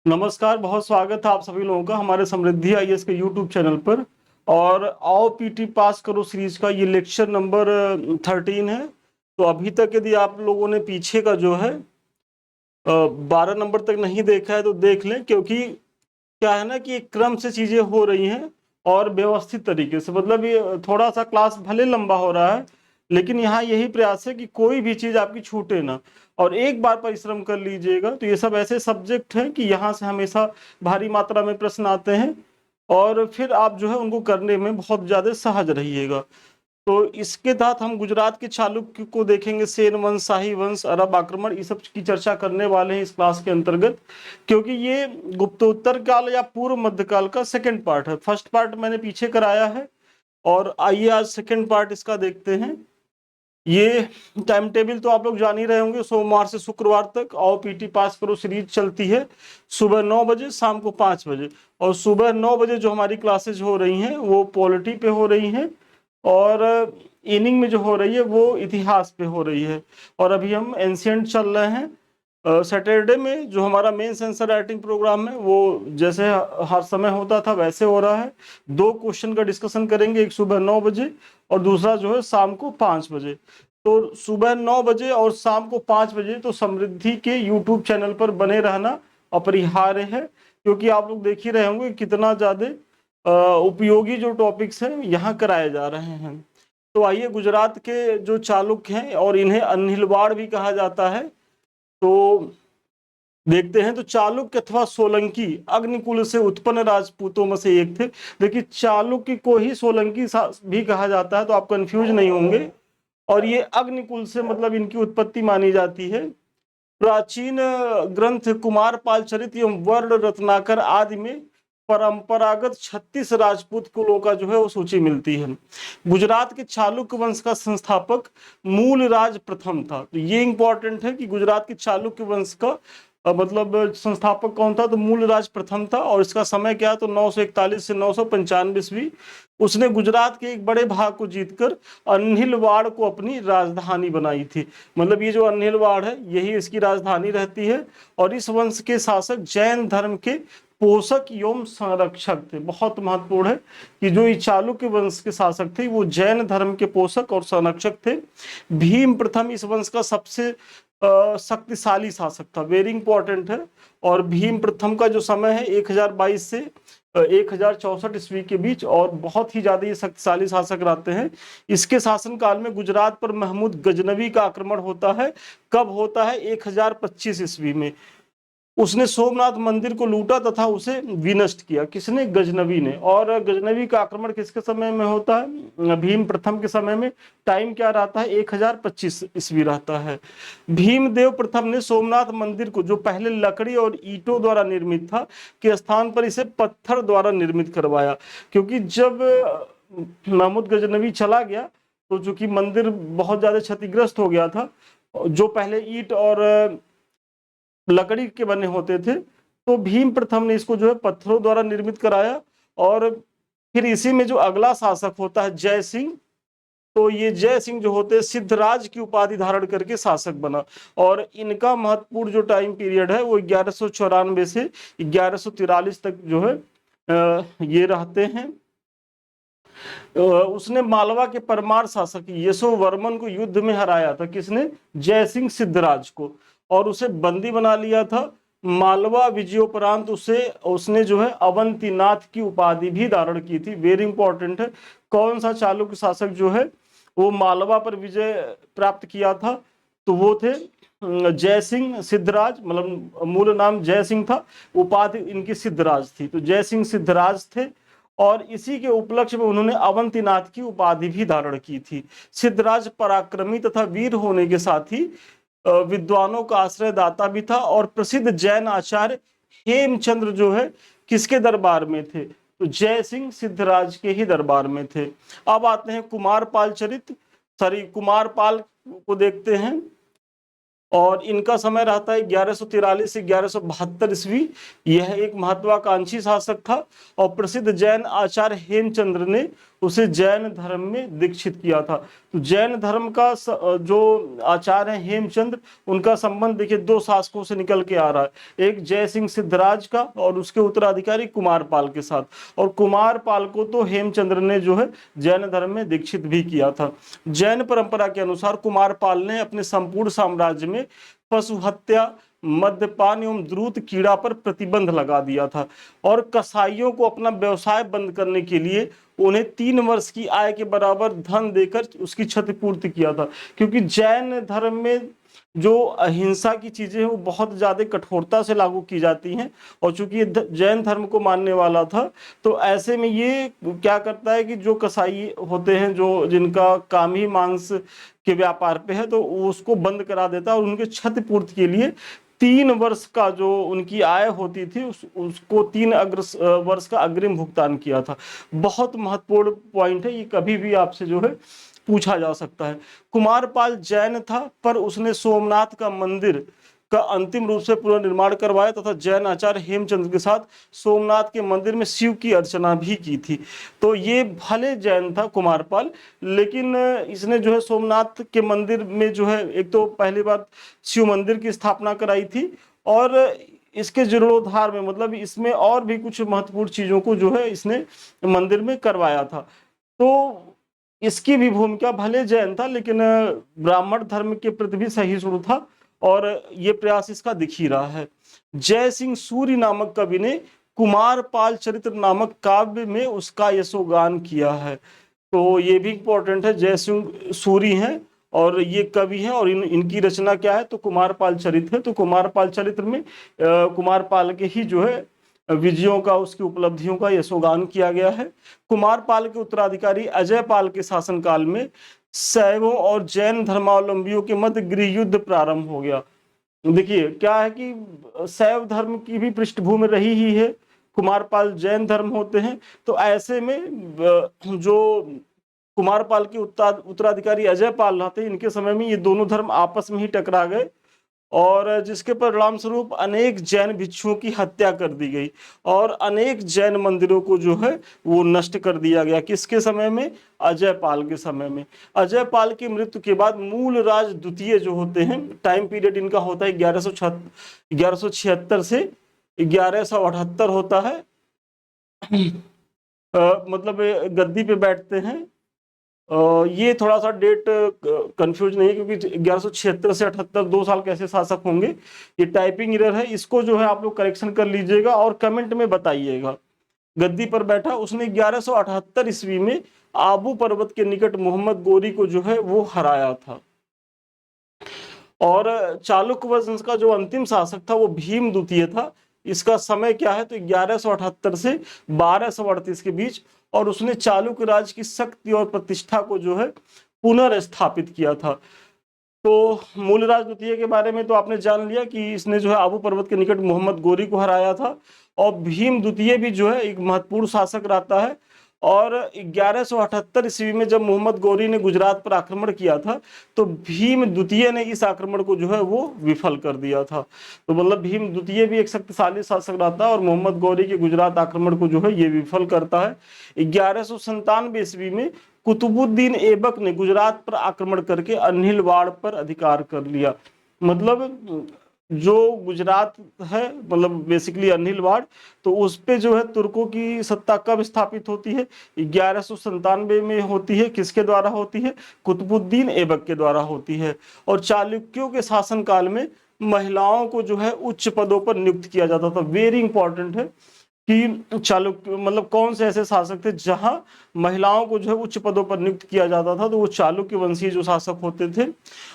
नमस्कार, बहुत स्वागत है आप सभी लोगों का हमारे समृद्धि आईएएस के यूट्यूब चैनल पर। और आओ पीटी पास करो सीरीज का ये लेक्चर नंबर 13 है। तो अभी तक यदि आप लोगों ने पीछे का जो है 12 नंबर तक नहीं देखा है तो देख लें, क्योंकि क्या है ना कि एक क्रम से चीजें हो रही हैं और व्यवस्थित तरीके से। मतलब ये थोड़ा सा क्लास भले लंबा हो रहा है, लेकिन यहाँ यही प्रयास है कि कोई भी चीज आपकी छूटे ना। और एक बार परिश्रम कर लीजिएगा तो ये सब ऐसे सब्जेक्ट हैं कि यहाँ से हमेशा भारी मात्रा में प्रश्न आते हैं और फिर आप जो है उनको करने में बहुत ज्यादा सहज रहिएगा। तो इसके तहत हम गुजरात के चालुक्य को देखेंगे, सेन वंश, शाही वंश, अरब आक्रमण, इस सब की चर्चा करने वाले हैं इस क्लास के अंतर्गत। क्योंकि ये गुप्तोत्तर काल या पूर्व मध्यकाल का सेकंड पार्ट है। फर्स्ट पार्ट मैंने पीछे कराया है और आइए आज सेकंड पार्ट इसका देखते हैं। ये टाइम टेबल तो आप लोग जान ही रहे होंगे, सोमवार से शुक्रवार तक आओ पीटी पास करो सीरीज चलती है सुबह 9 बजे, शाम को 5 बजे। और सुबह 9 बजे जो हमारी क्लासेज हो रही हैं वो पॉलिटी पे हो रही हैं और इनिंग में जो हो रही है वो इतिहास पे हो रही है। और अभी हम एंशियंट चल रहे हैं। सैटरडे में जो हमारा मेन सेंसर राइटिंग प्रोग्राम है वो जैसे हर समय होता था वैसे हो रहा है। 2 क्वेश्चन का डिस्कशन करेंगे, एक सुबह 9 बजे और दूसरा जो है शाम को 5 बजे। तो सुबह 9 बजे और शाम को 5 बजे तो समृद्धि के यूट्यूब चैनल पर बने रहना अपरिहार्य है, क्योंकि आप लोग देख ही रहे होंगे कितना ज्यादा उपयोगी जो टॉपिक्स हैं यहाँ कराए जा रहे हैं। तो आइए, गुजरात के जो चालुक्य हैं और इन्हें अन्हिलवाड़ भी कहा जाता है, तो देखते हैं। तो चालुक्य अथवा सोलंकी अग्निकुल से उत्पन्न राजपूतों में से एक थे। देखिए, चालुक्य को ही सोलंकी भी कहा जाता है, तो आप कंफ्यूज नहीं होंगे। और ये अग्निकुल से मतलब इनकी उत्पत्ति मानी जाती है। प्राचीन ग्रंथ कुमारपाल चरित एवं वर्ण रत्नाकर आदि में परंपरागत 36 राजपूत कुलों का जो है वो सूची मिलती है। गुजरात के चालुक्य वंश का संस्थापक मूलराज प्रथम था। तो ये इंपॉर्टेंट है कि गुजरात के चालुक्य वंश का मतलब संस्थापक कौन था, तो मूलराज प्रथम था। और इसका समय क्या, तो 941 से 995 ईस्वी। उसने गुजरात के एक बड़े भाग को जीतकर अन्हिलवाड़ को अपनी राजधानी बनाई थी। मतलब ये जो अन्हिलवाड़ है यही इसकी राजधानी रहती है। और इस वंश के शासक जैन धर्म के पोषक एवं संरक्षक थे। बहुत महत्वपूर्ण है कि जो ये चालुक्य वंश के शासक थे वो जैन धर्म के पोषक और संरक्षक थे। भीम प्रथम इस वंश का सबसे शक्तिशाली शासक था, वेरी इंपॉर्टेंट है। और भीम प्रथम का जो समय है 1022 से 1064 ईस्वी के बीच, और बहुत ही ज्यादा ये शक्तिशाली शासक रहते हैं। इसके शासनकाल में गुजरात पर महमूद गजनवी का आक्रमण होता है। कब होता है, 1025 ईस्वी में। उसने सोमनाथ मंदिर को लूटा तथा उसे विनष्ट किया। किसने, गजनवी ने। और गजनवी का आक्रमण किसके समय में होता है, भीम प्रथम के समय में। टाइम क्या रहता है, 1025 ईस्वी रहता है। भीमदेव प्रथम ने सोमनाथ मंदिर को, जो पहले लकड़ी और ईंटों द्वारा निर्मित था, के स्थान पर इसे पत्थर द्वारा निर्मित करवाया। क्योंकि जब महमूद गजनवी चला गया तो चूंकि मंदिर बहुत ज्यादा क्षतिग्रस्त हो गया था, जो पहले ईंट और लकड़ी के बने होते थे, तो भीम प्रथम ने इसको जो है पत्थरों द्वारा निर्मित कराया। और फिर इसी में जो अगला शासक होता है जय सिंह, तो ये जय सिंह जो होते हैं सिद्धराज की उपाधि धारण करके शासक बना। और इनका महत्वपूर्ण जो टाइम पीरियड है वो 1194 से 1143 तक जो है ये रहते हैं। उसने मालवा के परमार शासक यशोवर्मन को युद्ध में हराया था। किसने, जय सिंह सिद्धराज को। और उसे बंदी बना लिया था। मालवा विजयोपरांत उसने जो है अवंतीनाथ की उपाधि भी धारण की थी। वेरी इंपॉर्टेंट है। कौन सा चालुक्य शासक जो है वो मालवा पर विजय प्राप्त किया था, तो वो थे जय सिंह सिद्धराज। मतलब मूल नाम जय सिंह था, उपाधि इनकी सिद्धराज थी। तो जय सिंह सिद्धराज थे। और इसी के उपलक्ष्य में उन्होंने अवंतीनाथ की उपाधि भी धारण की थी। सिद्धराज पराक्रमी तथा वीर होने के साथ ही विद्वानों का आश्रयदाता भी था। और प्रसिद्ध जैन आचार्य हेमचंद्र जो है किसके दरबार में थे, तो जय सिंह सिद्धराज के ही दरबार में थे। अब आते हैं कुमारपाल कुमारपाल को देखते हैं। और इनका समय रहता है 1143 से 1172 ईस्वी। यह एक महत्वाकांक्षी शासक था। और प्रसिद्ध जैन आचार्य हेमचंद्र ने उसे जैन धर्म में दीक्षित किया था। तो जैन धर्म का जो आचार्य हैं हेमचंद्र, उनका संबंध देखिए दो शासकों से निकल के आ रहा है, एक जय सिंह सिद्धराज का और उसके उत्तराधिकारी कुमारपाल के साथ। और कुमारपाल को तो हेमचंद्र ने जो है जैन धर्म में दीक्षित भी किया था। जैन परंपरा के अनुसार कुमारपाल ने अपने संपूर्ण साम्राज्य में पशु हत्या, मद्यपान एवं द्रुत कीड़ा पर प्रतिबंध लगा दिया था और कसाईयों को अपना व्यवसाय बंद करने के लिए उन्हें 3 वर्ष की आय के बराबर धन देकर उसकी क्षतिपूर्ति किया था। क्योंकि जैन धर्म में जो अहिंसा की चीजें हैं वो बहुत ज्यादा कठोरता से लागू की जाती हैं, और चूंकि ये जैन धर्म को मानने वाला था, तो ऐसे में ये क्या करता है कि जो कसाई होते हैं, जो जिनका काम ही मांस के व्यापार पे है, तो उसको बंद करा देता है और उनके क्षतिपूर्ति के लिए 3 वर्ष का जो उनकी आय होती थी उसको 3 वर्ष का अग्रिम भुगतान किया था। बहुत महत्वपूर्ण पॉइंट है ये, कभी भी आपसे जो है पूछा जा सकता है। कुमारपाल जैन था, पर उसने सोमनाथ का मंदिर का अंतिम रूप से पुनर्निर्माण करवाया तथा जैन आचार्य हेमचंद्र के साथ सोमनाथ के मंदिर में शिव की अर्चना भी की थी। तो ये भले जैन था कुमारपाल, लेकिन इसने जो है सोमनाथ के मंदिर में जो है एक तो पहली बार शिव मंदिर की स्थापना कराई थी, और इसके जीर्णोद्धार में मतलब इसमें और भी कुछ महत्वपूर्ण चीजों को जो है इसने मंदिर में करवाया था। तो इसकी भी भूमिका भले जैन था, लेकिन ब्राह्मण धर्म के प्रति भी सहिष्णु था, और ये प्रयास इसका दिख ही रहा है। जय सिंह सूरी नामक कवि ने कुमारपाल चरित्र नामक काव्य में उसका यशोगान किया है। तो ये भी इंपॉर्टेंट है, जय सिंह सूरी हैं और ये कवि हैं, और इनकी रचना क्या है, तो कुमारपाल चरित्र है। तो कुमारपाल चरित्र में कुमारपाल के ही जो है विजयों का, उसकी उपलब्धियों का यशोगान किया गया है। कुमारपाल के उत्तराधिकारी अजयपाल के शासनकाल में शैवों और जैन धर्मावलंबियों के मध्य गृह युद्ध प्रारंभ हो गया। देखिए क्या है कि शैव धर्म की भी पृष्ठभूमि रही ही है, कुमारपाल जैन धर्म होते हैं, तो ऐसे में जो कुमारपाल के उत्तराधिकारी अजयपाल रहते, इनके समय में ये दोनों धर्म आपस में ही टकरा गए, और जिसके परिणाम स्वरूप अनेक जैन भिक्षुओं की हत्या कर दी गई और अनेक जैन मंदिरों को जो है वो नष्ट कर दिया गया। किसके समय में? अजयपाल के समय में। अजयपाल की मृत्यु के बाद मूलराज द्वितीय जो होते हैं, टाइम पीरियड इनका होता है 1176 से 1178 होता है, मतलब गद्दी पे बैठते हैं। ये थोड़ा सा डेट कंफ्यूज नहीं है, क्योंकि 1176 से 78 2 साल कैसे शासक होंगे, ये टाइपिंग एरर है, इसको जो है आप लोग करेक्शन कर लीजिएगा और कमेंट में बताइएगा। गद्दी पर बैठा उसने 1178 ईस्वी में आबू पर्वत के निकट मोहम्मद गोरी को जो है वो हराया था। और चालुक्य वंश का जो अंतिम शासक था वो भीम द्वितीय था। इसका समय क्या है, तो 1178 से 1238 के बीच, और उसने चालुक्य राज की शक्ति और प्रतिष्ठा को जो है पुनर्स्थापित किया था। तो मूलराज द्वितीय के बारे में तो आपने जान लिया कि इसने जो है आबू पर्वत के निकट मोहम्मद गोरी को हराया था, और भीम द्वितीय भी जो है एक महत्वपूर्ण शासक रहता है। और 1178 ईस्वी में जब मोहम्मद गौरी ने गुजरात पर आक्रमण किया था, तो भीम द्वितीय ने इस आक्रमण को जो है वो विफल कर दिया था। तो मतलब भीम द्वितीय भी एक शक्तिशाली शासक रहता है, और मोहम्मद गौरी के गुजरात आक्रमण को जो है ये विफल करता है। 1197 ईस्वी में कुतुबुद्दीन ऐबक ने गुजरात पर आक्रमण करके अनिलवाड़ पर अधिकार कर लिया। मतलब जो गुजरात है, मतलब बेसिकली अनिलवाड़, तो उस पे जो है तुर्कों की सत्ता कब स्थापित होती है? 1197 में होती है। किसके द्वारा होती है? कुतुबुद्दीन ऐबक के द्वारा होती है। और चालुक्यों के शासनकाल में महिलाओं को जो है उच्च पदों पर नियुक्त किया जाता था। वेरी इंपॉर्टेंट है कि चालुक्य मतलब कौन से ऐसे शासक थे जहां महिलाओं को जो है उच्च पदों पर नियुक्त किया जाता था, तो वो चालुक्य वंशीय जो शासक होते थे।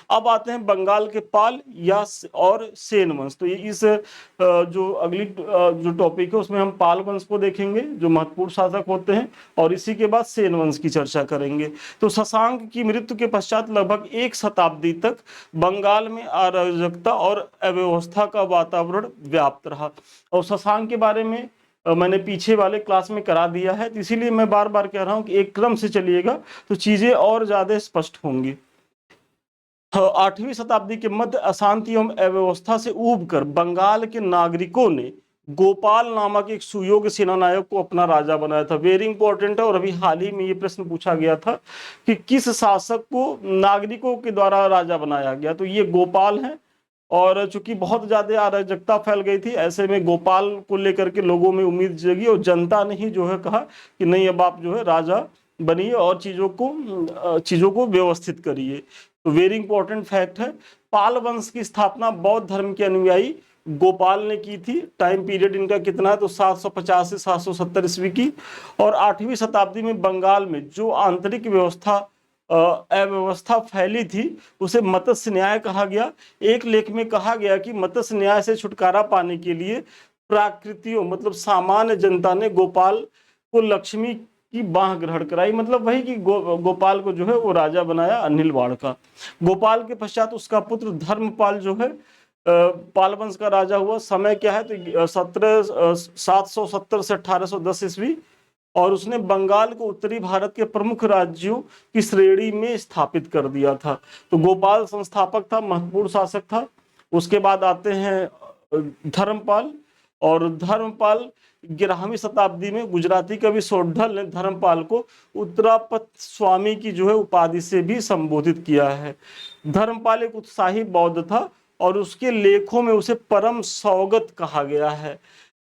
अब आते हैं बंगाल के पाल या और सेन वंश। तो ये इस जो अगली जो टॉपिक है उसमें हम पाल वंश को देखेंगे जो महत्वपूर्ण शासक होते हैं, और इसी के बाद सेन वंश की चर्चा करेंगे। तो शशांक की मृत्यु के पश्चात लगभग 1 शताब्दी तक बंगाल में अराजकता और अव्यवस्था का वातावरण व्याप्त रहा। और शशांक के बारे में मैंने पीछे वाले क्लास में करा दिया है, तो इसीलिए मैं बार बार कह रहा हूं कि एक क्रम से चलिएगा तो चीजें और ज्यादा स्पष्ट होंगी। 8वीं शताब्दी के मध्य अशांति एवं अव्यवस्था से ऊब कर बंगाल के नागरिकों ने गोपाल नामक एक सुयोग्य सेनानायक को अपना राजा बनाया था। वेरी इंपॉर्टेंट है। और अभी हाल ही में ये प्रश्न पूछा गया था कि किस शासक को नागरिकों के द्वारा राजा बनाया गया, तो ये गोपाल है। और चूंकि बहुत ज्यादा अराजकता फैल गई थी, ऐसे में गोपाल को लेकर के लोगों में उम्मीद जगी और जनता ने ही जो है कहा कि नहीं, अब आप जो है राजा बनिए और चीजों को व्यवस्थित करिए। तो वेरी इंपॉर्टेंट फैक्ट है। पाल वंश की स्थापना बौद्ध धर्म के अनुयायी गोपाल ने की थी। टाइम पीरियड इनका कितना है, तो 750 से 770 ईस्वी की। और 8वीं शताब्दी में बंगाल में जो आंतरिक अव्यवस्था फैली थी उसे मत्स्य न्याय कहा गया। एक लेख में कहा गया कि मत्स्य न्याय से छुटकारा पाने के लिए प्राकृतियों मतलब सामान्य जनता ने गोपाल को लक्ष्मी की बाह ग्रहण कराई। मतलब वही कि गोपाल को जो है वो राजा बनाया अनिलवाड़ का। गोपाल के पश्चात उसका पुत्र धर्मपाल जो है पाल वंश का राजा हुआ। समय क्या है, तो 770 से 1810 ईस्वी। और उसने बंगाल को उत्तरी भारत के प्रमुख राज्यों की श्रेणी में स्थापित कर दिया था। तो गोपाल संस्थापक था, महत्वपूर्ण शासक था। उसके बाद आते हैं धर्मपाल। और धर्मपाल 11वीं शताब्दी में गुजराती कवि सोढ़ल ने धर्मपाल को उत्तरापत स्वामी की जो है उपाधि से भी संबोधित किया है। धर्मपाल एक उत्साही बौद्ध था और उसके लेखों में उसे परम सौगत कहा गया है।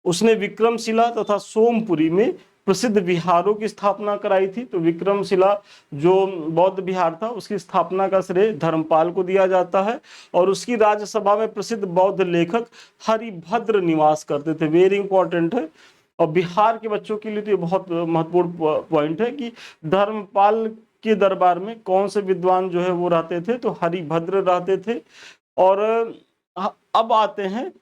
उसने विक्रमशिला तथा सोमपुरी में प्रसिद्ध विहारों की स्थापना कराई थी। तो विक्रमशिला जो बौद्ध विहार था उसकी स्थापना का श्रेय धर्मपाल को दिया जाता है। और उसकी राज्यसभा में प्रसिद्ध बौद्ध लेखक हरिभद्र निवास करते थे। वेरी इंपॉर्टेंट है। और बिहार के बच्चों के लिए तो ये बहुत महत्वपूर्ण पॉइंट है कि धर्मपाल के दरबार में कौन से विद्वान जो है वो रहते थे, तो हरिभद्र रहते थे। और अब आते हैं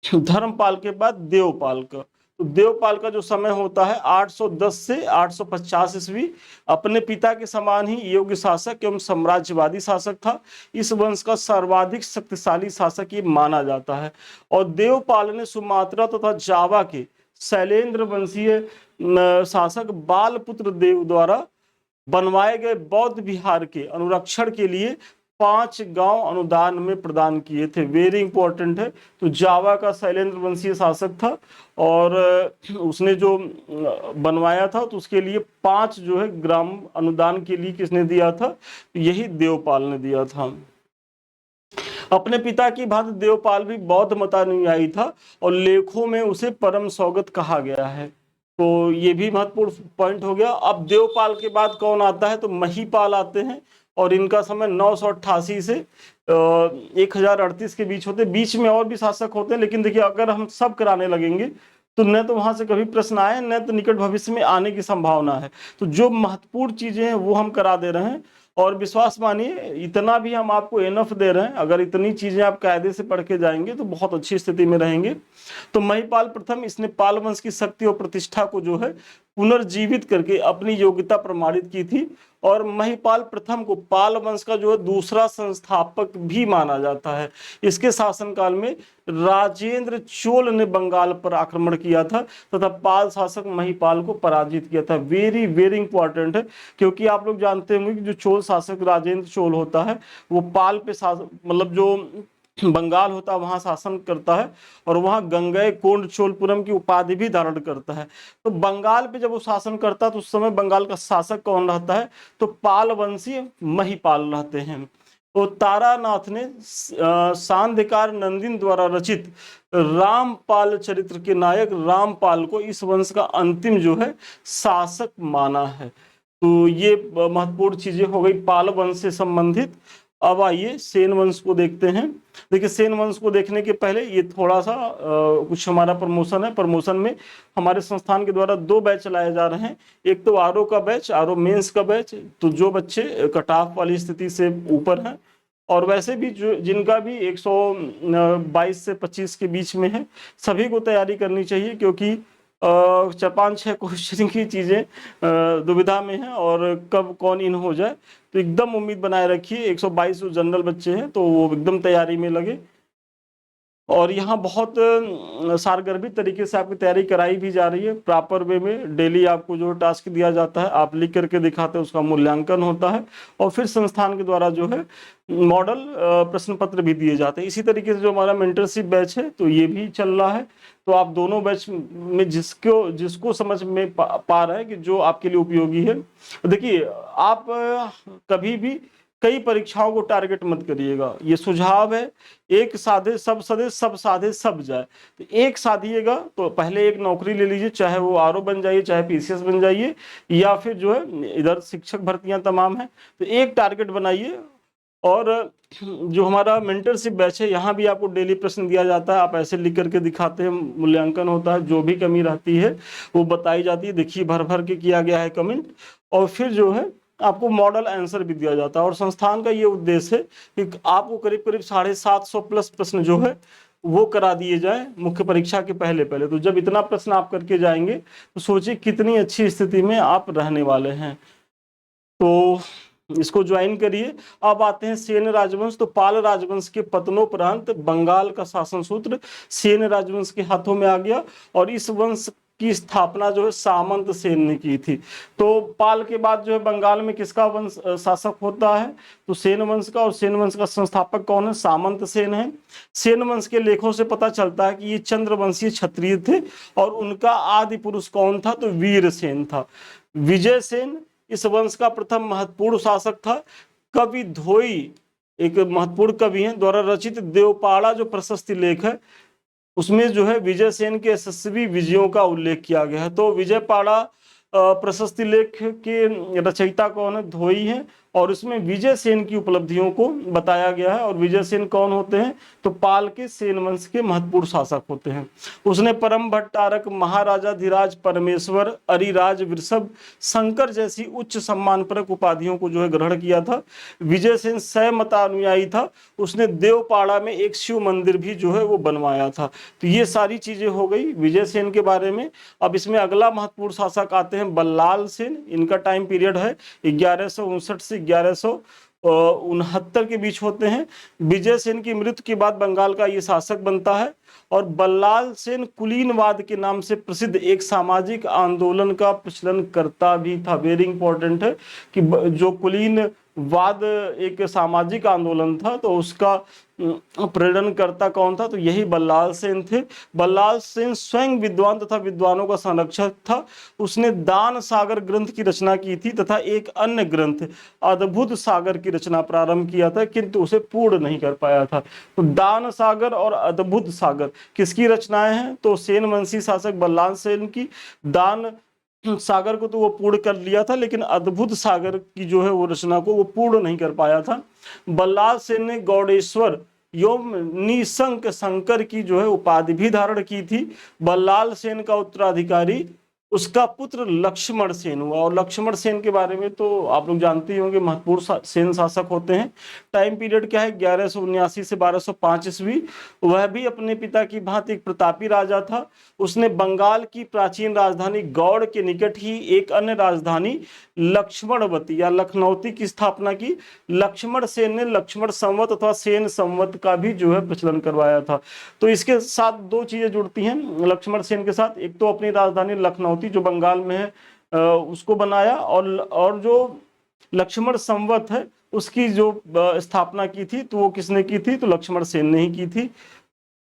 धर्मपाल के बाद देवपाल का। तो देवपाल का जो समय होता है 810 से 850 ईस्वी। अपने पिता के समान ही योग्य शासक एवं साम्राज्यवादी शासक था। इस वंश का सर्वाधिक शक्तिशाली शासक ये माना जाता है। और देवपाल ने सुमात्रा तथा जावा के शैलेंद्र वंशीय शासक बालपुत्र देव द्वारा बनवाए गए बौद्ध विहार के अनुरक्षण के लिए 5 गांव अनुदान में प्रदान किए थे। वेरी इंपॉर्टेंट है। तो जावा का शैलेंद्र वंशीय शासक था और उसने जो बनवाया था तो उसके लिए 5 जो है ग्राम अनुदान के लिए किसने दिया था, यही देवपाल ने दिया था। अपने पिता की भांति देवपाल भी बौद्ध मतानुयायी था और लेखों में उसे परम सौगत कहा गया है। तो ये भी महत्वपूर्ण पॉइंट हो गया। अब देवपाल के बाद कौन आता है, तो महीपाल आते हैं। और इनका समय 988 से 1038 के बीच होते। बीच में और भी शासक होते हैं, लेकिन देखिए अगर हम सब कराने लगेंगे तो न तो वहां से कभी प्रश्न आए, न तो निकट भविष्य में आने की संभावना है। तो जो महत्वपूर्ण चीजें हैं वो हम करा दे रहे हैं। और विश्वास मानिए, इतना भी हम आपको एनफ दे रहे हैं। अगर इतनी चीजें आप कायदे से पढ़ के जाएंगे तो बहुत अच्छी स्थिति में रहेंगे। तो महिपाल प्रथम, इसने पाल वंश की शक्ति और प्रतिष्ठा को जो है पुनर्जीवित करके अपनी योग्यता प्रमाणित की थी। और महिपाल प्रथम को पाल वंश का जो है दूसरा संस्थापक भी माना जाता है। इसके शासनकाल में राजेंद्र चोल ने बंगाल पर आक्रमण किया था तथा पाल शासक महिपाल को पराजित किया था। वेरी वेरी इंपॉर्टेंट है, क्योंकि आप लोग जानते होंगे कि जो चोल शासक राजेंद्र चोल होता है वो पाल पे मतलब जो बंगाल होता है वहां शासन करता है और वहां गंगई कोंड चोलपुरम की उपाधि भी धारण करता है। तो बंगाल पे जब वो शासन करता है तो उस समय बंगाल का शासक कौन रहता है, तो पाल वंशी महिपाल रहते हैं। तो तारानाथ ने सांध्यकार नंदिन द्वारा रचित रामपाल चरित्र के नायक रामपाल को इस वंश का अंतिम जो है शासक माना है। तो ये महत्वपूर्ण चीजें हो गई पाल वंश से संबंधित। अब आइए सेन वंश को देखते हैं। देखिए सेन वंश को देखने के पहले ये थोड़ा सा कुछ हमारा प्रमोशन है। प्रमोशन में हमारे संस्थान के द्वारा 2 बैच चलाए जा रहे हैं। एक तो आरओ का बैच, आरओ मेंस का बैच। तो जो बच्चे कट ऑफ वाली स्थिति से ऊपर हैं और वैसे भी जो जिनका भी 122 से 25 के बीच में है, सभी को तैयारी करनी चाहिए, क्योंकि 4-5-6 क्वेश्चन की चीजें दुविधा में है और कब कौन इन हो जाए। तो एकदम उम्मीद बनाए रखिए। 122 जो जनरल बच्चे हैं तो वो एकदम तैयारी में लगे। और यहाँ बहुत सारगर्भित तरीके से आपकी तैयारी कराई भी जा रही है। प्रॉपर वे में डेली आपको जो टास्क दिया जाता है, आप लिख करके दिखाते हैं, उसका मूल्यांकन होता है और फिर संस्थान के द्वारा जो है मॉडल प्रश्न पत्र भी दिए जाते हैं। इसी तरीके से जो हमारा मेंटरशिप बैच है तो ये भी चल रहा है। तो आप दोनों बैच में जिसको समझ में पा रहे हैं कि जो आपके लिए उपयोगी है। देखिए, आप कभी भी कई परीक्षाओं को टारगेट मत करिएगा, ये सुझाव है। एक साधे सब सदे, सब साधे सब जाए। तो एक साधिएगा तो पहले एक नौकरी ले लीजिए, चाहे वो आरओ बन जाइए, चाहे पीसीएस बन जाइए, या फिर जो है इधर शिक्षक भर्तियां तमाम हैं। तो एक टारगेट बनाइए। और जो हमारा मेंटरशिप बैच है, यहाँ भी आपको डेली प्रश्न दिया जाता है, आप ऐसे लिख करके दिखाते हैं, मूल्यांकन होता है, जो भी कमी रहती है वो बताई जाती है। देखिए, भर भर के किया गया है कमेंट, और फिर जो है आपको मॉडल आंसर भी दिया जाता है। और संस्थान का ये उद्देश्य है कि आपको करीब करीब 750 प्लस प्रश्न जो है वो करा दिए जाए मुख्य परीक्षा के पहले पहले। तो जब इतना प्रश्न आप करके जाएंगे तो सोचिए कितनी अच्छी स्थिति में आप रहने वाले हैं। तो इसको ज्वाइन करिए। अब आते हैं सेन राजवंश। तो पाल राजवंश के पतनोपरांत बंगाल का शासन सूत्र सेन राजवंश के हाथों में आ गया, और इस वंश की स्थापना जो है सामंत सेन ने की थी। तो पाल के बाद जो है बंगाल में किसका वंश शासक होता है? तो सेन वंश का। और सेन वंश का संस्थापक कौन है? सामंत सेन है। सेन वंश के लेखों से पता चलता है कि ये चंद्रवंशीय क्षत्रिय थे, और उनका आदि पुरुष कौन था? तो वीर सेन था। विजय सेन इस वंश का प्रथम महत्वपूर्ण शासक था। कवि धोई एक महत्वपूर्ण कवि हैं, द्वारा रचित देवपाड़ा जो प्रशस्ति लेख है उसमें जो है विजय सेन के यशस्वी विजयों का उल्लेख किया गया है। तो विजय पाड़ा प्रशस्ति लेख के रचयिता कौन है? धोई हैं। और इसमें विजय सेन की उपलब्धियों को बताया गया है। और विजय सेन कौन होते हैं? तो पाल के सेन वंश के महत्वपूर्ण शासक होते हैं। उसने परम भट्टारक, महाराजा धीराज, परमेश्वर, अरिराज, वृषभ, शंकर जैसी उच्च सम्मानपरक उपाधियों को जो है ग्रहण किया था। विजय सेन शैव मतानुयायी था। उसने देवपाड़ा में एक शिव मंदिर भी जो है वो बनवाया था। तो ये सारी चीजें हो गई विजय सेन के बारे में। अब इसमें अगला महत्वपूर्ण शासक आते हैं बल्लाल सेन। इनका टाइम पीरियड है 1159 से 1169 के बीच होते हैं। विजय सेन की मृत्यु के बाद बंगाल का ये शासक बनता है। और बल्लाल सेन कुलीनवाद के नाम से प्रसिद्ध एक सामाजिक आंदोलन का प्रचलन करता भी था। वेरी इंपॉर्टेंट है कि जो कुलीनवाद एक सामाजिक आंदोलन था तो उसका प्रेरणकर्ता कौन था? तो यही बल्लाल सेन थे। बल्लाल सेन स्वयं विद्वान तथा विद्वानों का संरक्षक था। उसने दान सागर ग्रंथ की रचना की थी तथा एक अन्य ग्रंथ अद्भुत सागर की रचना प्रारंभ किया था, किंतु उसे पूर्ण नहीं कर पाया था। तो दान सागर और अद्भुत सागर किसकी रचनाएं हैं? तो सेन वंशी शासक बल्लाल सेन की। दान सागर को तो वो पूर्ण कर लिया था, लेकिन अद्भुत सागर की जो है वो रचना को वो पूर्ण नहीं कर पाया था। बल्लाल सेन ने गौडेश्वर एवं निशंक शंकर की जो है उपाधि भी धारण की थी। बल्लाल सेन का उत्तराधिकारी उसका पुत्र लक्ष्मण सेन हुआ। और लक्ष्मण सेन के बारे में तो आप लोग जानते ही होंगे, महत्वपूर्ण सेन शासक होते हैं। टाइम पीरियड क्या है? 1179 से 1205 ईस्वी। वह भी अपने पिता की भांति एक प्रतापी राजा था। उसने बंगाल की प्राचीन राजधानी गौड़ के निकट ही एक अन्य राजधानी लक्ष्मणवती या लखनौती की स्थापना की। लक्ष्मण सेन ने लक्ष्मण संवत अथवा सेन संवत का भी जो है प्रचलन करवाया था। तो इसके साथ दो चीजें जुड़ती हैं लक्ष्मण सेन के साथ। एक तो अपनी राजधानी लखनौती जो बंगाल में है उसको बनाया, और जो लक्ष्मण संवत है उसकी जो स्थापना की थी तो वो किसने की थी? तो लक्ष्मण सेन ने ही की थी।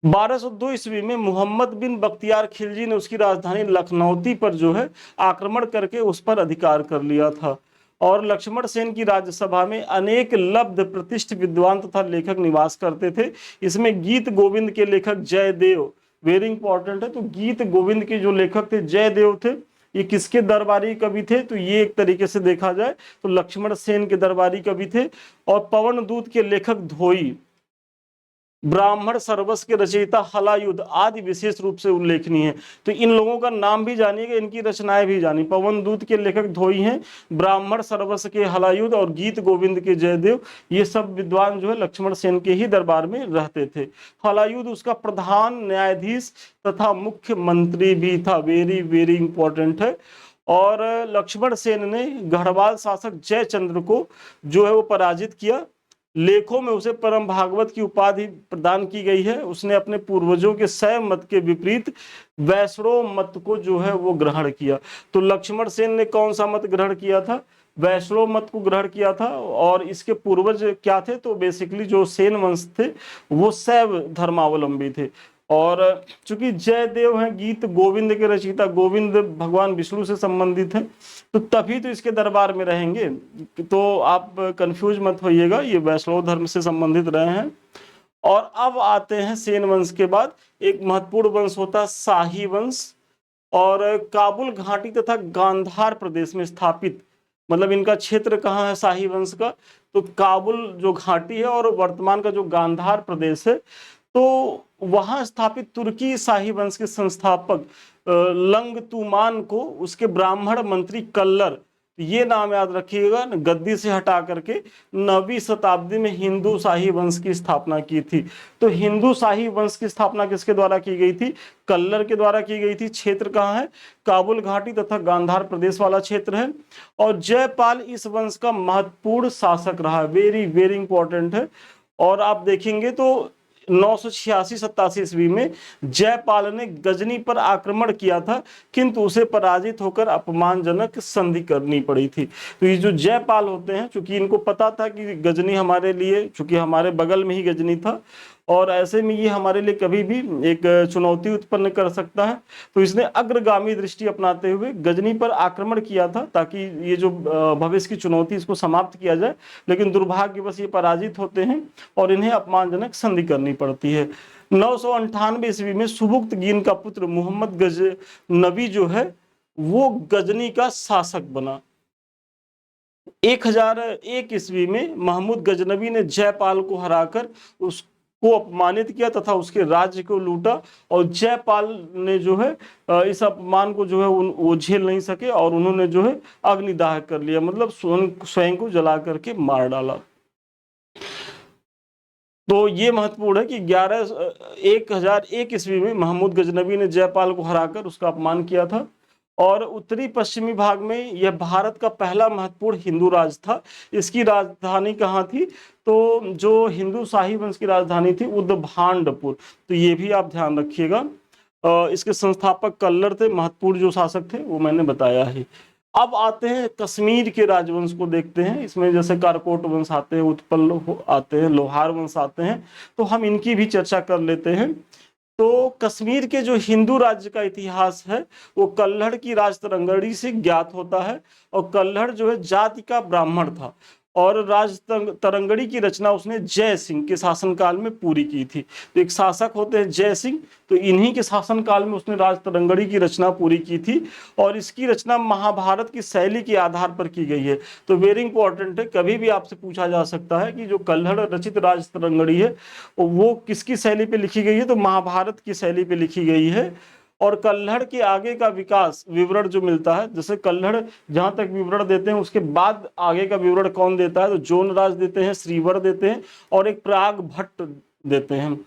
1202 ईस्वी में मोहम्मद बिन बख्तियार खिलजी ने उसकी राजधानी लखनौती पर जो है आक्रमण करके उस पर अधिकार कर लिया था। और लक्ष्मण सेन की राज्यसभा में अनेक लब्ध प्रतिष्ठित विद्वान तथा लेखक निवास करते थे। इसमें गीत गोविंद के लेखक जयदेव वेरी इंपॉर्टेंट है। तो गीत गोविंद के जो लेखक थे जयदेव थे। ये किसके दरबारी कवि थे? तो ये एक तरीके से देखा जाए तो लक्ष्मण सेन के दरबारी कवि थे। और पवन दूत के लेखक धोई, ब्राह्मण सरवस के रचयिता हलायुध आदि विशेष रूप से उल्लेखनीय है। तो इन लोगों का नाम भी जानिएगा, इनकी रचनाएं भी जानी। पवन दूत के लेखक धोई हैं, ब्राह्मण सरवस के हलायुध और गीत गोविंद के जयदेव, ये सब विद्वान जो है लक्ष्मण सेन के ही दरबार में रहते थे। हलायुध उसका प्रधान न्यायाधीश तथा मुख्यमंत्री भी था। वेरी वेरी इंपॉर्टेंट है। और लक्ष्मण सेन ने गढ़वाल शासक जयचंद्र को जो है वो पराजित किया। लेखों में उसे परम भागवत की उपाधि प्रदान की गई है। उसने अपने पूर्वजों के शैव मत के विपरीत वैष्णव मत को जो है वो ग्रहण किया। तो लक्ष्मण सेन ने कौन सा मत ग्रहण किया था? वैष्णव मत को ग्रहण किया था। और इसके पूर्वज क्या थे? तो बेसिकली जो सेन वंश थे वो शैव धर्मावलंबी थे। और चूंकि जयदेव हैं गीत गोविंद के रचयिता, गोविंद भगवान विष्णु से संबंधित है, तो तभी तो इसके दरबार में रहेंगे। तो आप कंफ्यूज मत होइएगा, ये वैष्णव धर्म से संबंधित रहे हैं। और अब आते हैं सेन वंश के बाद एक महत्वपूर्ण वंश होता है शाही वंश। और काबुल घाटी तथा गांधार प्रदेश में स्थापित, मतलब इनका क्षेत्र कहाँ है शाही वंश का? तो काबुल जो घाटी है और वर्तमान का जो गांधार प्रदेश है, तो वहां स्थापित तुर्की शाही वंश के संस्थापक लंगतुमान को उसके ब्राह्मण मंत्री कल्लर, ये नाम याद रखिएगा, गद्दी से हटा करके 9वीं शताब्दी में हिंदू शाही वंश की स्थापना की थी। तो हिंदू शाही वंश की स्थापना किसके द्वारा की गई थी? कल्लर के द्वारा की गई थी। क्षेत्र कहाँ है? काबुल घाटी तथा गांधार प्रदेश वाला क्षेत्र है। और जयपाल इस वंश का महत्वपूर्ण शासक रहा, वेरी वेरी इंपॉर्टेंट है। और आप देखेंगे तो 986-87 ईस्वी में जयपाल ने गजनी पर आक्रमण किया था, किंतु उसे पराजित होकर अपमानजनक संधि करनी पड़ी थी। तो ये जो जयपाल होते हैं, चूंकि इनको पता था कि गजनी हमारे लिए, चूंकि हमारे बगल में ही गजनी था और ऐसे में ये हमारे लिए कभी भी एक चुनौती उत्पन्न कर सकता है, तो इसने अग्रगामी दृष्टि अपनाते हुए गजनी पर आक्रमण किया था ताकि ये जो भविष्य की चुनौती इसको समाप्त किया जाए। लेकिन दुर्भाग्यवश ये पराजित होते हैं और इन्हें अपमानजनक संधि करनी पड़ती है। 998 ईस्वी में सुबुक्तगीन का पुत्र मोहम्मद गजनवी जो है वो गजनी का शासक बना। 1001 ईस्वी में महमूद गजनवी ने जयपाल को हराकर उसको अपमानित किया तथा उसके राज्य को लूटा। और जयपाल ने जो है इस अपमान को जो है वो झेल नहीं सके और उन्होंने जो है अग्निदाह कर लिया, मतलब स्वयं को जला करके मार डाला। तो ये महत्वपूर्ण है कि 1001 ईस्वी में महमूद गजनवी ने जयपाल को हराकर उसका अपमान किया था। और उत्तरी पश्चिमी भाग में यह भारत का पहला महत्वपूर्ण हिंदू राज था। इसकी राजधानी कहाँ थी? तो जो हिंदू शाही वंश की राजधानी थी उद्भांडपुर। तो ये भी आप ध्यान रखिएगा। इसके संस्थापक कल्लर थे, महत्वपूर्ण जो शासक थे वो मैंने बताया है। अब आते हैं कश्मीर के राजवंश को देखते हैं। इसमें जैसे कारकोट वंश आते हैं, उत्पल आते हैं, लोहार वंश आते हैं, तो हम इनकी भी चर्चा कर लेते हैं। तो कश्मीर के जो हिंदू राज्य का इतिहास है वो कल्हड़ की राजतरंगड़ी से ज्ञात होता है। और कल्हड़ जो है जाति का ब्राह्मण था और राज तरंगड़ी की रचना उसने जय सिंह के शासनकाल में पूरी की थी। तो एक शासक होते हैं जय सिंह, तो इन्हीं के शासनकाल में उसने राज तरंगड़ी की रचना पूरी की थी। और इसकी रचना महाभारत की शैली के आधार पर की गई है। तो वेरी इंपॉर्टेंट है, कभी भी आपसे पूछा जा सकता है कि जो कल्हड़ रचित राज तरंगड़ी है वो किसकी शैली पे लिखी गई है? तो महाभारत की शैली पे लिखी गई है। और कल्हड़ के आगे का विकास विवरण जो मिलता है, जैसे कल्हड़ जहां तक विवरण देते हैं उसके बाद आगे का विवरण कौन देता है? तो जोन राज देते हैं, श्रीवर देते हैं और एक प्राग भट्ट देते हैं।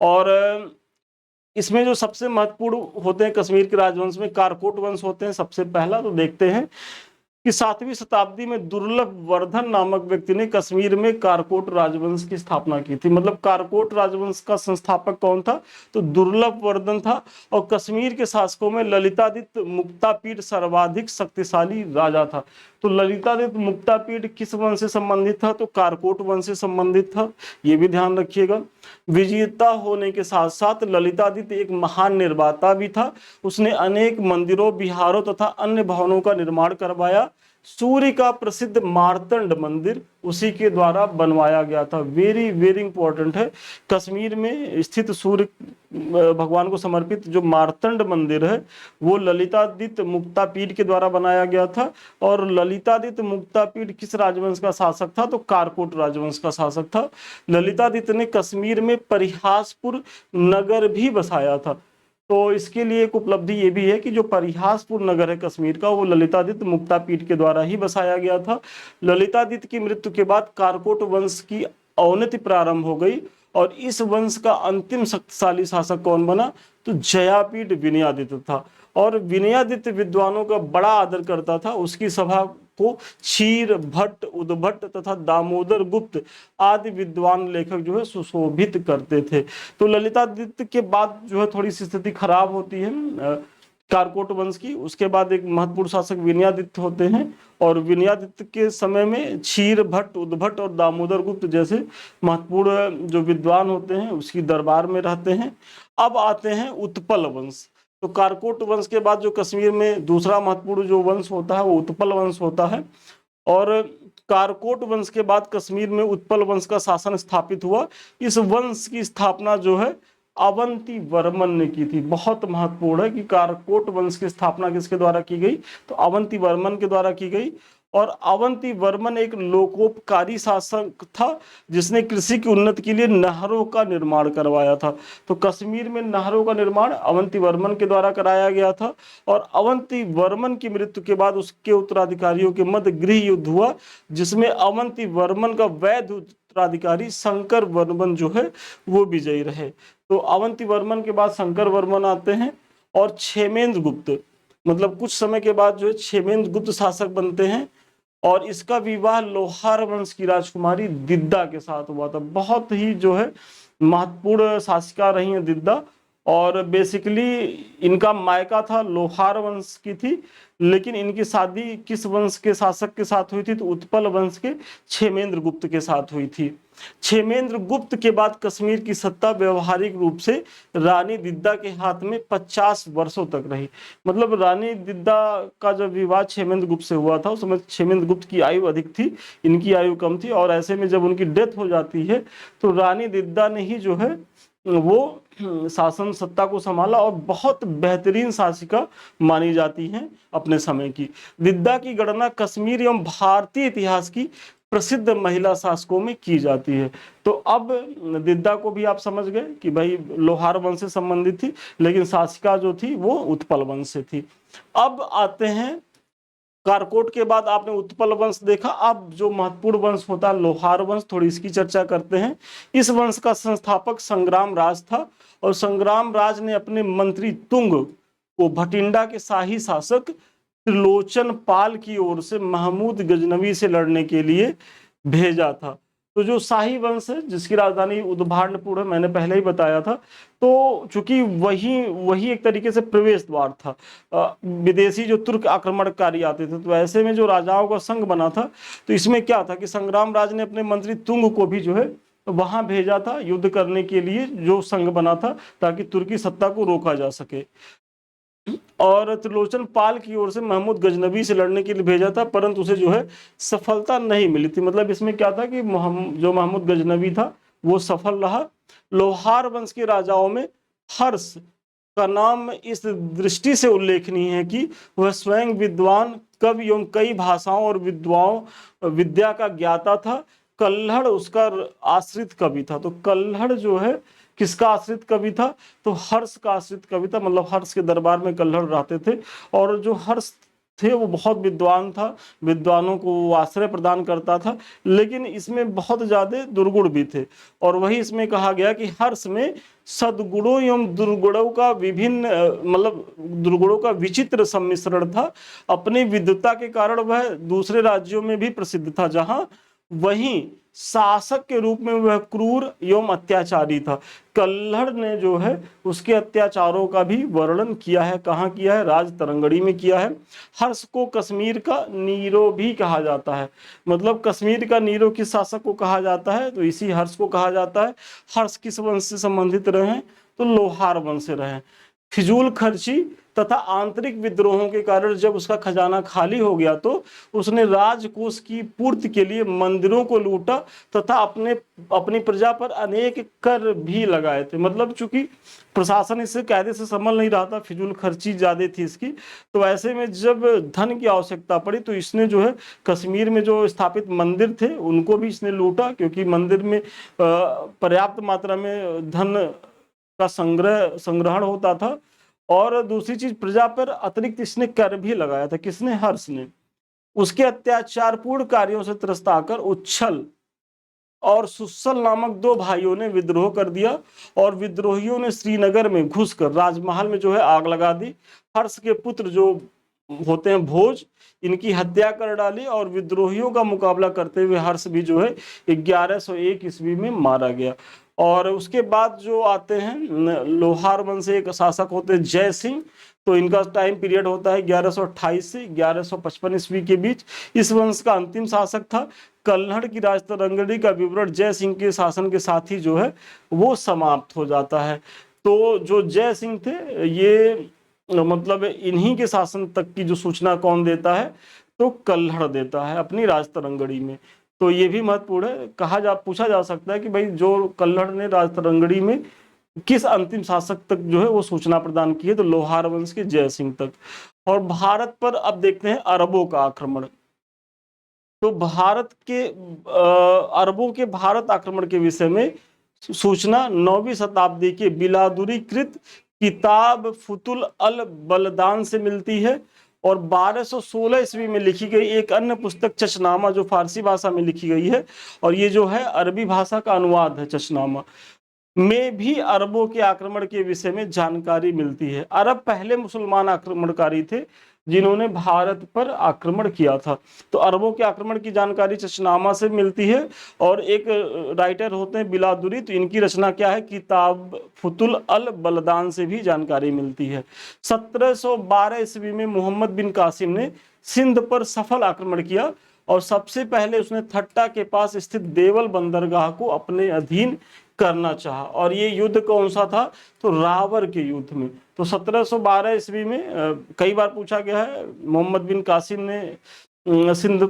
और इसमें जो सबसे महत्वपूर्ण होते हैं कश्मीर के राजवंश में कारकोट वंश होते हैं सबसे पहला। तो देखते हैं कि 7वीं शताब्दी में दुर्लभ वर्धन नामक व्यक्ति ने कश्मीर में कारकोट राजवंश की स्थापना की थी। मतलब कारकोट राजवंश का संस्थापक कौन था? तो दुर्लभ वर्धन था। और कश्मीर के शासकों में ललितादित्य मुक्तापीठ सर्वाधिक शक्तिशाली राजा था। तो ललितादित्य मुक्तापीठ किस वंश से संबंधित था? तो कारकोट वंश से संबंधित था, ये भी ध्यान रखिएगा। विजेता होने के साथ साथ ललितादित्य एक महान निर्माता भी था। उसने अनेक मंदिरों, विहारों तथा अन्य भवनों का निर्माण करवाया। सूर्य का प्रसिद्ध मार्तंड मंदिर उसी के द्वारा बनवाया गया था। वेरी वेरी इंपॉर्टेंट है। कश्मीर में स्थित सूर्य भगवान को समर्पित जो मार्तंड मंदिर है वो ललितादित्य मुक्तापीठ के द्वारा बनाया गया था। और ललितादित्य मुक्तापीठ किस राजवंश का शासक था? तो कारकोट राजवंश का शासक था। ललितादित्य ने कश्मीर में परिहासपुर नगर भी बसाया था। तो इसके लिए एक उपलब्धि ये भी है कि जो परिहासपुर नगर है कश्मीर का वो ललितादित्य मुक्तापीठ के द्वारा ही बसाया गया था। ललितादित्य की मृत्यु के बाद कारकोट वंश की अवनति प्रारंभ हो गई और इस वंश का अंतिम शक्तिशाली शासक कौन बना? तो जयापीठ विनयादित्य था। और विनयादित्य विद्वानों का बड़ा आदर करता था। उसकी सभा को क्षीर भट्ट, उद्भट तथा दामोदर गुप्त आदि विद्वान लेखक जो है सुशोभित करते थे। तो ललितादित्य के बाद जो है थोड़ी सी स्थिति खराब होती है कारकोट वंश की। उसके बाद एक महत्वपूर्ण शासक विनयादित्य होते हैं, और विनयादित्य के समय में क्षीर भट्ट, उद्भट और दामोदर गुप्त जैसे महत्वपूर्ण जो विद्वान होते हैं उसकी दरबार में रहते हैं। अब आते हैं उत्पल वंश। तो कारकोट वंश के बाद जो कश्मीर में दूसरा महत्वपूर्ण जो वंश होता है वो उत्पल वंश होता है। और कारकोट वंश के बाद कश्मीर में उत्पल वंश का शासन स्थापित हुआ। इस वंश की स्थापना जो है अवंती वर्मन ने की थी। बहुत महत्वपूर्ण है कि कारकोट वंश की स्थापना किसके द्वारा की गई, तो अवंती वर्मन के द्वारा की गई। और अवंती वर्मन एक लोकोपकारी शासक था जिसने कृषि की उन्नति के लिए नहरों का निर्माण करवाया था। तो कश्मीर में नहरों का निर्माण अवंती वर्मन के द्वारा कराया गया था। और अवंती वर्मन की मृत्यु के बाद उसके उत्तराधिकारियों के मध्य गृह युद्ध हुआ, जिसमें अवंती वर्मन का वैध उत्तराधिकारी शंकर वर्मन जो है वो विजयी रहे। तो अवंती वर्मन के बाद शंकर वर्मन आते हैं, और क्षेमेंद्र गुप्त, मतलब कुछ समय के बाद जो है क्षेमेंद्र गुप्त शासक बनते हैं। और इसका विवाह लोहार वंश की राजकुमारी दिद्दा के साथ हुआ था। बहुत ही जो है महत्वपूर्ण शासिका रही है दिद्दा, और बेसिकली इनका मायका था लोहार वंश की थी, लेकिन इनकी शादी किस वंश के शासक के साथ हुई थी, तो उत्पल वंश के क्षेमेंद्र गुप्त के साथ हुई थी। क्षेमेंद्र गुप्त के बाद कश्मीर की सत्ता व्यवहारिक रूप से रानी दिद्दा के हाथ में 50 वर्षों तक रही। मतलब रानी दिद्दा का जब विवाह क्षेमेंद्र गुप्त से हुआ था उस समय क्षेमेंद्र गुप्त की आयु अधिक थी, इनकी आयु कम थी, और ऐसे में जब उनकी डेथ हो जाती है तो रानी दिद्दा ने ही जो है वो शासन सत्ता को संभाला, और बहुत बेहतरीन शासिका मानी जाती हैं अपने समय की। दिद्दा की गणना कश्मीर एवं भारतीय इतिहास की प्रसिद्ध महिला शासकों में की जाती है। तो अब दिद्दा को भी आप समझ गए कि भाई लोहार वंश से संबंधित थी, लेकिन शासिका जो थी वो उत्पल वंश से थी। अब आते हैं कारकोट के बाद आपने उत्पल वंश देखा। अब जो महत्वपूर्ण वंश होता है लोहार वंश, थोड़ी इसकी चर्चा करते हैं। इस वंश का संस्थापक संग्राम राज था, और संग्राम राज ने अपने मंत्री तुंग को भटिंडा के शाही शासक त्रिलोचन पाल की ओर से महमूद गजनवी से लड़ने के लिए भेजा था। तो जो शाही वंश है जिसकी राजधानी उद्भांडपुर है, मैंने पहले ही बताया था, तो चूंकि वही एक तरीके से प्रवेश द्वार था, विदेशी जो तुर्क आक्रमणकारी आते थे, तो ऐसे में जो राजाओं का संघ बना था, तो इसमें क्या था कि संग्राम राज ने अपने मंत्री तुंग को भी जो है वहां भेजा था युद्ध करने के लिए, जो संघ बना था, ताकि तुर्की सत्ता को रोका जा सके। और त्रिलोचन पाल की ओर से महमूद गजनवी से लड़ने के लिए भेजा था, परंतु उसे जो है सफलता नहीं मिली थी। मतलब इसमें क्या था कि जो महमूद गजनवी था वो सफल रहा। लोहार वंश के राजाओं में हर्ष का नाम इस दृष्टि से उल्लेखनीय है कि वह स्वयं विद्वान, कवि एवं कई भाषाओं और विद्या का ज्ञाता था। कल्हड़ उसका आश्रित कवि था। तो कल्हड़ जो है किसका आश्रित कवि था, तो हर्ष का आश्रित कवि था। मतलब हर्ष के दरबार में कल्हड़ रहते थे, और जो हर्ष थे वो बहुत विद्वान था, विद्वानों को वो आश्रय प्रदान करता था, लेकिन इसमें बहुत ज्यादा दुर्गुण भी थे। और वही इसमें कहा गया कि हर्ष में सद्गुणों एवं दुर्गुणों का विभिन्न मतलब दुर्गुणों का विचित्र सम्मिश्रण था। अपनी विद्वता के कारण वह दूसरे राज्यों में भी प्रसिद्ध था, जहां वहीं शासक के रूप में वह क्रूर एवं अत्याचारी था। कल्हड़ ने जो है उसके अत्याचारों का भी वर्णन किया है। कहाँ किया है, राज तरंगड़ी में किया है। हर्ष को कश्मीर का नीरो भी कहा जाता है। मतलब कश्मीर का नीरो किस शासक को कहा जाता है, तो इसी हर्ष को कहा जाता है। हर्ष किस वंश से संबंधित रहे, तो लोहार वंश से रहे। फिजूल खर्ची तथा आंतरिक विद्रोहों के कारण जब उसका खजाना खाली हो गया तो उसने राजकोष की पूर्ति के लिए मंदिरों को लूटा तथा अपनी प्रजा पर अनेक कर भी लगाए थे। मतलब चूंकि प्रशासन इससे कायदे से संभल नहीं रहा था, फिजूल खर्ची ज्यादा थी इसकी, तो ऐसे में जब धन की आवश्यकता पड़ी तो इसने जो है कश्मीर में जो स्थापित मंदिर थे उनको भी इसने लूटा, क्योंकि मंदिर में पर्याप्त मात्रा में धन का संग्रहण होता था। और दूसरी चीज, प्रजा पर अतिरिक्त इसने कर भी लगाया था। किसने, हर्ष ने। उसके अत्याचारपूर्ण कार्यों से त्रस्त आकर उच्छल और सुस्सल नामक दो भाइयों ने विद्रोह कर दिया, और विद्रोहियों ने श्रीनगर में घुसकर राजमहल में जो है आग लगा दी। हर्ष के पुत्र जो होते हैं भोज, इनकी हत्या कर डाली और विद्रोहियों का मुकाबला करते हुए हर्ष भी जो है 1101 ईस्वी में मारा गया। और उसके बाद जो आते हैं लोहार वंश से एक शासक होते हैं जय सिंह, तो इनका टाइम पीरियड होता है 1128 से 1155 ईस्वी के बीच। इस वंश का अंतिम शासक था। कल्हड़ की राजतरंगिणी का विवरण जय सिंह के शासन के साथ ही जो है वो समाप्त हो जाता है। तो जो जय सिंह थे ये मतलब इन्हीं के शासन तक की जो सूचना कौन देता है, तो कल्हड़ देता है अपनी राजतरंगिणी में। तो ये भी महत्वपूर्ण है, पूछा जा सकता है कि भाई जो कल्हड़ ने राजतरंगिणी में किस अंतिम शासक तक जो है वो सूचना प्रदान की है, तो लोहार वंश के जय सिंह तक। और भारत पर अब देखते हैं अरबों का आक्रमण। तो भारत के अरबों के भारत आक्रमण के विषय में सूचना 9वीं शताब्दी के बिलादुरीकृत किताब फुतुल अल बलदान से मिलती है। और 1216 ईस्वी में लिखी गई एक अन्य पुस्तक चचनामा, जो फारसी भाषा में लिखी गई है, और ये जो है अरबी भाषा का अनुवाद है चचनामा, में भी अरबों के आक्रमण के विषय में जानकारी मिलती है। अरब पहले मुसलमान आक्रमणकारी थे जिन्होंने भारत पर आक्रमण किया था। तो अरबों के आक्रमण की जानकारी चचनामा से मिलती है। और एक राइटर होते हैं बिलादुरी, तो इनकी रचना क्या है, किताब फुतुल अल बलदान से भी जानकारी मिलती है। 1712 ईस्वी में मोहम्मद बिन कासिम ने सिंध पर सफल आक्रमण किया और सबसे पहले उसने थट्टा के पास स्थित देवल बंदरगाह को अपने अधीन करना चाहा। और ये युद्ध कौन सा था, तो रावर के युद्ध में। तो 1712 ईस्वी में कई बार पूछा गया है, मोहम्मद बिन कासिम ने सिंध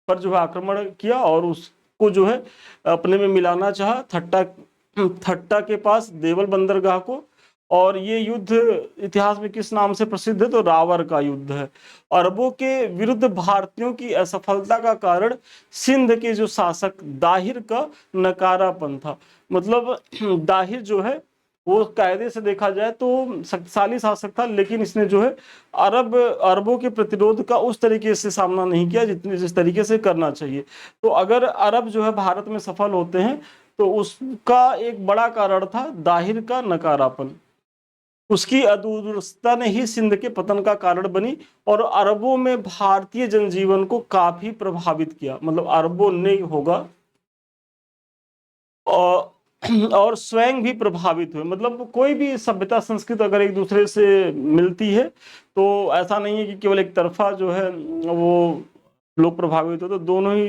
पर जो है आक्रमण किया और उसको जो है अपने में मिलाना चाहा, थट्टा के पास देवल बंदरगाह को। और ये युद्ध इतिहास में किस नाम से प्रसिद्ध है, तो रावर का युद्ध है। अरबों के विरुद्ध भारतीयों की असफलता का कारण सिंध के जो शासक दाहिर का नकारापन था। मतलब दाहिर जो है वो कायदे से देखा जाए तो शक्तिशाली शासक था, लेकिन इसने जो है अरबों के प्रतिरोध का उस तरीके से सामना नहीं किया जिस तरीके से करना चाहिए। तो अगर अरब जो है भारत में सफल होते हैं तो उसका एक बड़ा कारण था दाहिर का नकारापन। उसकी अदूरदर्शिता ने ही सिंध के पतन का कारण बनी और अरबों में भारतीय जनजीवन को काफी प्रभावित किया। मतलब अरबों ने होगा और स्वयं भी प्रभावित हुए। मतलब कोई भी सभ्यता संस्कृति अगर एक दूसरे से मिलती है तो ऐसा नहीं है कि केवल एक तरफा जो है वो लोग प्रभावित होते, तो दोनों ही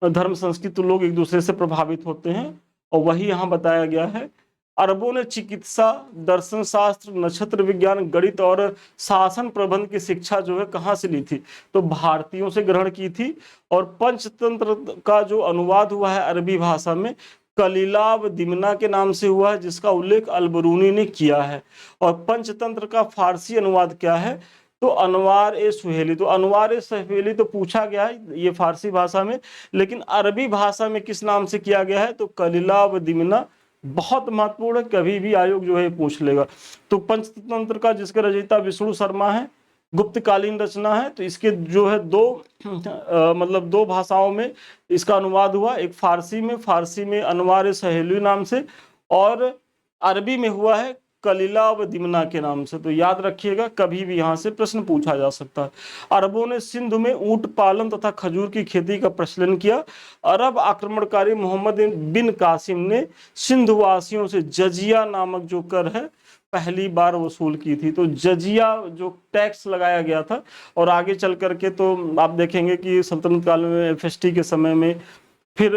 धर्म संस्कृति लोग एक दूसरे से प्रभावित होते हैं। और वही यहाँ बताया गया है। अरबों ने चिकित्सा, दर्शन शास्त्र, नक्षत्र विज्ञान, गणित और शासन प्रबंध की शिक्षा जो है कहाँ से ली थी, तो भारतीयों से ग्रहण की थी। और पंचतंत्र का जो अनुवाद हुआ है अरबी भाषा में कलीलाब दिमना के नाम से हुआ है, जिसका उल्लेख अलबरूनी ने किया है। और पंचतंत्र का फारसी अनुवाद क्या है, तो अनवार ए सुहेली। तो अनवार ए सुहेली तो पूछा गया है ये फारसी भाषा में, लेकिन अरबी भाषा में किस नाम से किया गया है, तो कलीलाब दिमना। बहुत महत्वपूर्ण है, कभी भी आयोग जो है पूछ लेगा। तो पंचतंत्र का जिसके रचयिता विष्णु शर्मा है, गुप्तकालीन रचना है। तो इसके जो है मतलब दो भाषाओं में इसका अनुवाद हुआ, एक फारसी में अनवार सहेली नाम से, और अरबी में हुआ है कलीला व दिमना के नाम से। तो याद रखिएगा, कभी भी यहाँ से प्रश्न पूछा जा सकता है। अरबों ने सिंध में ऊंट पालन तथा खजूर की खेती का प्रचलन किया। अरब आक्रमणकारी मोहम्मद बिन कासिम ने सिंध वासियों से जजिया नामक जो कर है पहली बार वसूल की थी। तो जजिया जो टैक्स लगाया गया था, और आगे चल करके तो आप देखेंगे कि सल्तनत काल में एफएसटी के समय में, फिर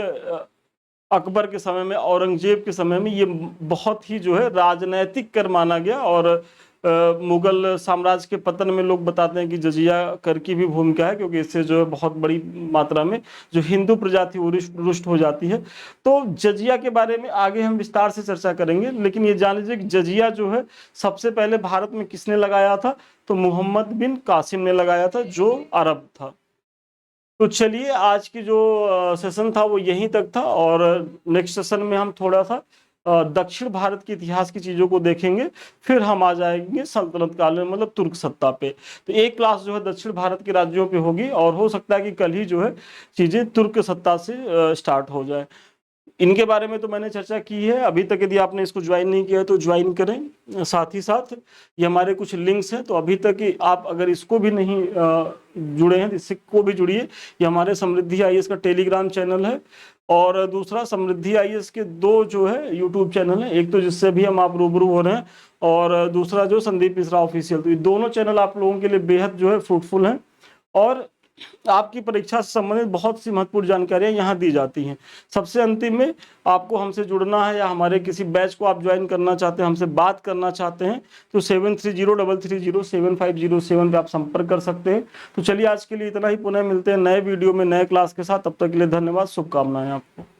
अकबर के समय में, औरंगजेब के समय में ये बहुत ही जो है राजनैतिक कर माना गया। और मुगल साम्राज्य के पतन में लोग बताते हैं कि जजिया कर की भी भूमिका है, क्योंकि इससे जो है बहुत बड़ी मात्रा में जो हिंदू प्रजाति वो रुष्ट हो जाती है। तो जजिया के बारे में आगे हम विस्तार से चर्चा करेंगे, लेकिन ये जान लीजिए कि जजिया जो है सबसे पहले भारत में किसने लगाया था, तो मोहम्मद बिन कासिम ने लगाया था, जो अरब था। तो चलिए आज की जो सेशन था वो यहीं तक था, और नेक्स्ट सेशन में हम थोड़ा सा दक्षिण भारत के इतिहास की चीज़ों को देखेंगे। फिर हम आ जाएंगे सल्तनत काल में, मतलब तुर्क सत्ता पे। तो एक क्लास जो है दक्षिण भारत के राज्यों पे होगी, और हो सकता है कि कल ही जो है चीज़ें तुर्क सत्ता से स्टार्ट हो जाए। इनके बारे में तो मैंने चर्चा की है। अभी तक यदि आपने इसको ज्वाइन नहीं किया है तो ज्वाइन करें। साथ ही साथ ये हमारे कुछ लिंक्स हैं, तो अभी तक ही आप अगर इसको भी नहीं जुड़े हैं, इससे को भी जुड़िए। ये हमारे समृद्धि आईएएस का टेलीग्राम चैनल है, और दूसरा समृद्धि आईएएस के दो जो है यूट्यूब चैनल है, एक तो जिससे भी हम आप रूबरू हो रहे हैं, और दूसरा जो संदीप मिश्रा ऑफिशियल। तो ये दोनों चैनल आप लोगों के लिए बेहद जो है फ्रूटफुल हैं, और आपकी परीक्षा से संबंधित बहुत सी महत्वपूर्ण जानकारियां यहाँ दी जाती हैं। सबसे अंतिम में आपको हमसे जुड़ना है या हमारे किसी बैच को आप ज्वाइन करना चाहते हैं, हमसे बात करना चाहते हैं, तो 7303307507 पे आप संपर्क कर सकते हैं। तो चलिए आज के लिए इतना ही, पुनः मिलते हैं नए वीडियो में नए क्लास के साथ। तब तक के लिए धन्यवाद, शुभकामनाएं आपको।